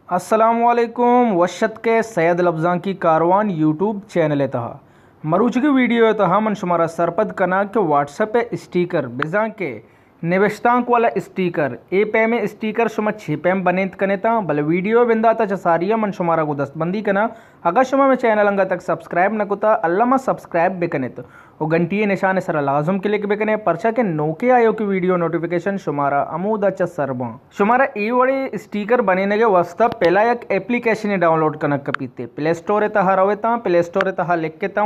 अस्सलामुअलैकुम वशत के सैयद लफ्ज़ां की कारवान यूट्यूब चैनल तहा मरूच की वीडियो तहा मन शुमारा सरपद कना के व्हाट्सएप स्टीकर बिजा के निविश्तांक वाला स्टीकर ए पे में स्टीकर शुमा छे पेम बनेत कने ता बल वीडियो बिंदा ता सारिया मन शुमारा को दस्तबंदी कना अगर शुमा में चैनल अंगा तक सब्सक्राइब न कुता अल्लामा सब्सक्राइब बेकने तो वो घंटी निशान सर लाजम क्लिक बेकने परचा के नोके आयो की वीडियो नोटिफिकेशन शुमारा अमूद अच्छा सरबा शुमारा ई वड़े स्टीकर बनेने के वास्ता पहला एक एप्लीकेशन डाउनलोड कनक कपीते प्ले स्टोर तहा रवेता प्ले स्टोर तहा लिख के ता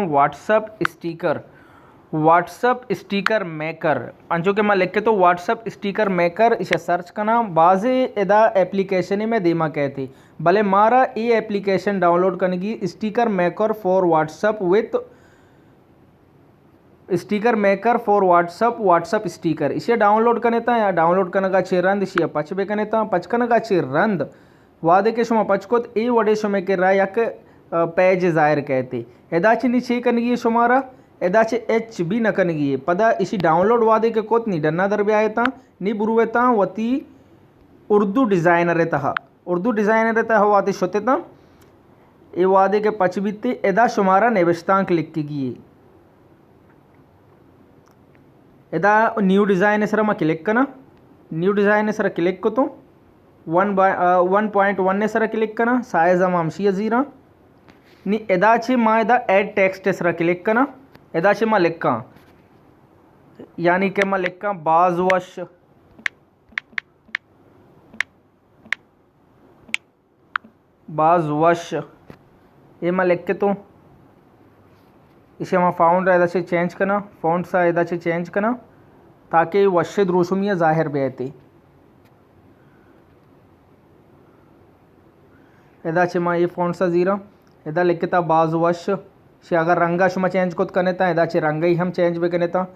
व्हाट्सअप स्टीकर मेकर अंजो के मैं लिख के तो व्हाट्सअप स्टीकर मेकर इसे सर्च करना बाज़े एदा एप्लीकेशन में दीमा कहती भले मारा ये एप्लीकेशन डाउनलोड करने की sticker maker for WhatsApp with sticker maker for WhatsApp sticker इसे डाउनलोड करने था या डाउनलोड करने का चे रंद इसे पच बे करने था पच करने का चे रंद वादे के शुमा पचकोत ए वडे शुमे के रा यक पेज जाहिर कहते एदाची नीचे करने की शुमारा एदाचे एच बी न कनगी पदा इसी डाउनलोड वादे के कोत नी डन्ना दर आयता नी बुरुवेता वती उर्दू डिज़ाइनर तहा वाते शोतेता ए वादे के पच बीते एदा शुमारा नेविश्तांक लिख के गिए एदा न्यू डिज़ाइन सर मैं क्लिक करना न्यू डिज़ाइन सर क्लिक को तो 1.1 ने सर क्लिक करना साइज हमशी ज़ीरा नी एदाचे माँ एदा एड टेक्स्ट सर क्लिक करना एदाचे मैं लिखा यानी कि मैं लिखा बाज़वश ये मैं लिख के तो इसे मैं फाउंड एदा से चेंज करना फ़ॉन्ट सा एदा से चेंज करना ताकि वशद रसूमिया ज़ाहिर बेहती एदा से मैं ये फ़ॉन्ट सा ज़ीरा एदा लिख के था बाज़वश से अगर रंगा शुमा चेंज को करने था एदा से रंगा ही हम चेंज भी करने था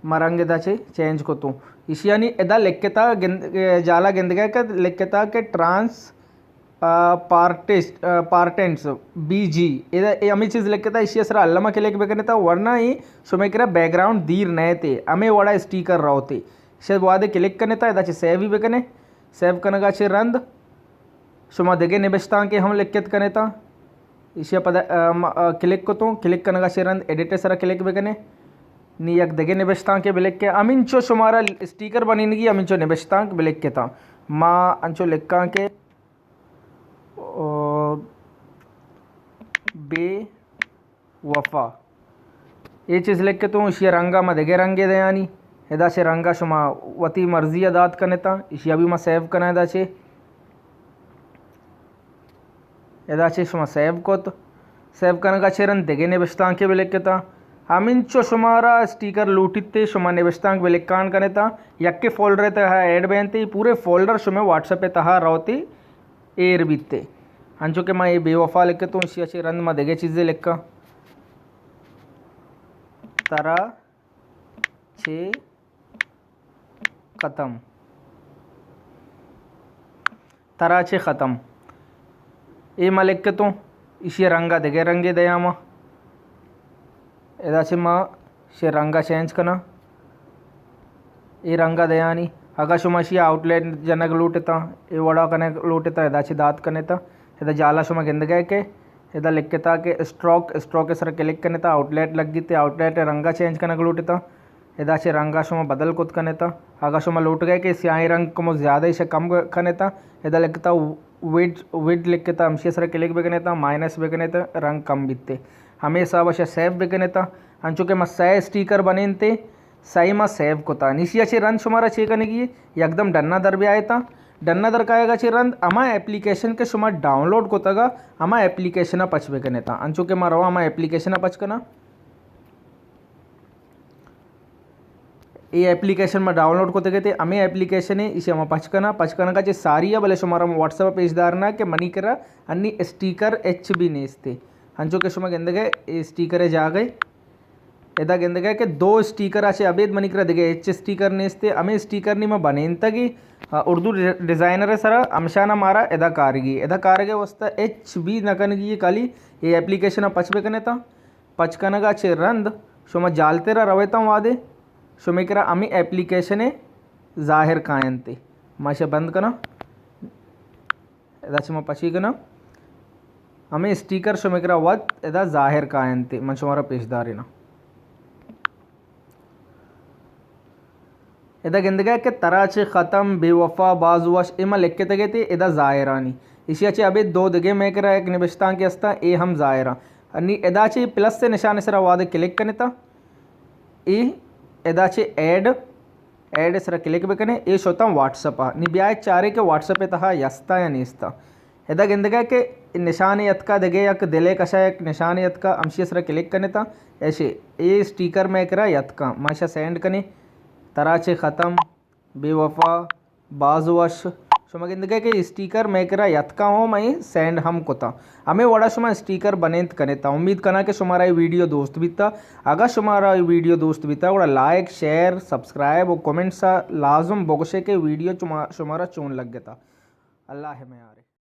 मरंग एदा से चेंज को तो इस यानी एदा लिख के था जाला गिंदगा का लिख के था कि ट्रांस पार्टेंट्स बीजी ये अमी चीज़ लिख के था इसी असर अल्लामा के लिख बेकने था वरना ही शुमे के बैकग्राउंड दीर नए थे अमे वड़ा स्टीकर रहो थे इसे वादे क्लिक करने था एदा सेव ही बेकने सेव करने का अच्छे रंद शुमा देगे निबस्ता के हम लिख करने था इसे पद क्लिक को तो क्लिक करने का अच्छे रंद एडिटर सर क्लिक बेकने नी यक देगे निबस्ता के बिलिक के अमिनचो शुमारा स्टीकर बनीगी अमिनचो निबस्ता बिलिक के था माँ अंचो लिखा के बे वफ़ा ये चीज़ लिख के तो इसी रंगा में देगे रंगे दे यानी एदा से रंगा शुमा वती मर्जी अदात करने था इसी अभी मैं सेव करना एदा से शुमा सेव को तो सेव करने का चेरन देगे निबस्तांक के बिलिक के था हमिनचो शुमारा स्टीकर लूटिते शुमा निबस्तांक बिलिक कान करने था यक्के फोल्डर तहा ऐड बेनते पूरे फोल्डर शुमे व्हाट्सएप तहा रहती एर बीते अंचो के मैं ये बेवफा लिख के तो इसी अच्छे रंग में देगे चीज़ें लिखा तरा छे ख़त्म तरा छे ख़त्म ये मैं लिख के तो इसी रंगा देगे रंगे दया माँ एदा से माँ से रंगा चेंज करना ये रंगा दया नहीं अगर शुमा शी आउटलेट जनक लूटता ये वड़ा कने लूटता एदा से दात करने था एदा जाला शुमा गिंद गए के एदा लिख के था कि स्ट्रोक के सर क्लिक करने था आउटलेट लग गई थे आउटलेट रंगा चेंज करने को लूटता एदा से रंगा शुमा बदल कुछ करने था अगर शुमा लूट गए कि स्याही रंग को ज़्यादा इसे कम करने था एदा लिख था विड लिख के था हमसे सर क्लिक भी करने था माइनस भी करने था रंग कम बीतते हमेशा बस सेव भी करने था अंचो के मैं सह स्टीकर बने थे सही में सेव को था निशी अच्छे रन शुमारा चे करने की एकदम डन्ना दर भी आया था डन्ना दर का आएगा चे रन अमा एप्लीकेशन के शुमार डाउनलोड को तगा अमा एप्लीकेशन पच भी करने था अंचो के मारो अमा एप्लीकेशन पच करना ये एप्लीकेशन में डाउनलोड को तगे थे हमें एप्लीकेशन है इसे हम पच करना का चे सारी है भले शुमारा व्हाट्सएप पेज दारना के मनी करा अन्नी स्टीकर एच बी नेस्ते अंचो के शुमा गेंद गए स्टीकर जा गए एदा गेंद गए कि दो स्टीकर आचे अबेद मनी करा देगे एच स्टीकर नेस्ते हमें स्टीकर नहीं मैं बनेन तगी उर्दू डिज़ाइनर है सर अमशाना मारा एदा कारगे वस्ता एच बी नकनगी ये काली ये एप्लीकेशन पच बेकने था पचकनगा अच्छे रंद शुमा जालते रवेता वादे शुमेकरा अमी एप्लीकेशन जाहिर कायनते माशा बंद करना एदाची मा पशीगना हमें स्टीकर शुमेकरा वत एदा जाहिर कायंती मन शुमारा पेशदारिना एदा गिंदगा के तराचे ख़त्म बेवफा बाजुवश इमा लेके तगे थे एदा जायरानी इसी अच्छे अभी दो दगे में करा एक निबिश्तान के अस्ता ए हम जायरा अनि एदाचे प्लस से निशान सरा वादे क्लिक करने था ए एदाचे ऐड सरा क्लिक भी करने ए शोता व्हाट्सअप नी ब्याय चारे के व्हाट्सअप तहा यस्ता या नीस्ता एदा गिंदगा के निशान यत्का दगे यक दिले कशा एक निशान यत्का अमशी सरा क्लिक करने था ऐसे ए स्टीकर में करा यत्का माशा सेंड करने तराचे ख़त्म बेवफा बाजुवश शुमगिंदगे के स्टीकर मेकरा यत्का हो मैं सेंड हम कोता हमें वड़ा शुमा स्टीकर बनेत कनेता उम्मीद करना कि शुमारा ये वीडियो दोस्त बीता अगर शुमारा ये वीडियो दोस्त बीता वड़ा लाइक शेयर सब्सक्राइब और कमेंट सा लाजम बोगशे के वीडियो शुमारा चून लग गया था अल्लाह में यार।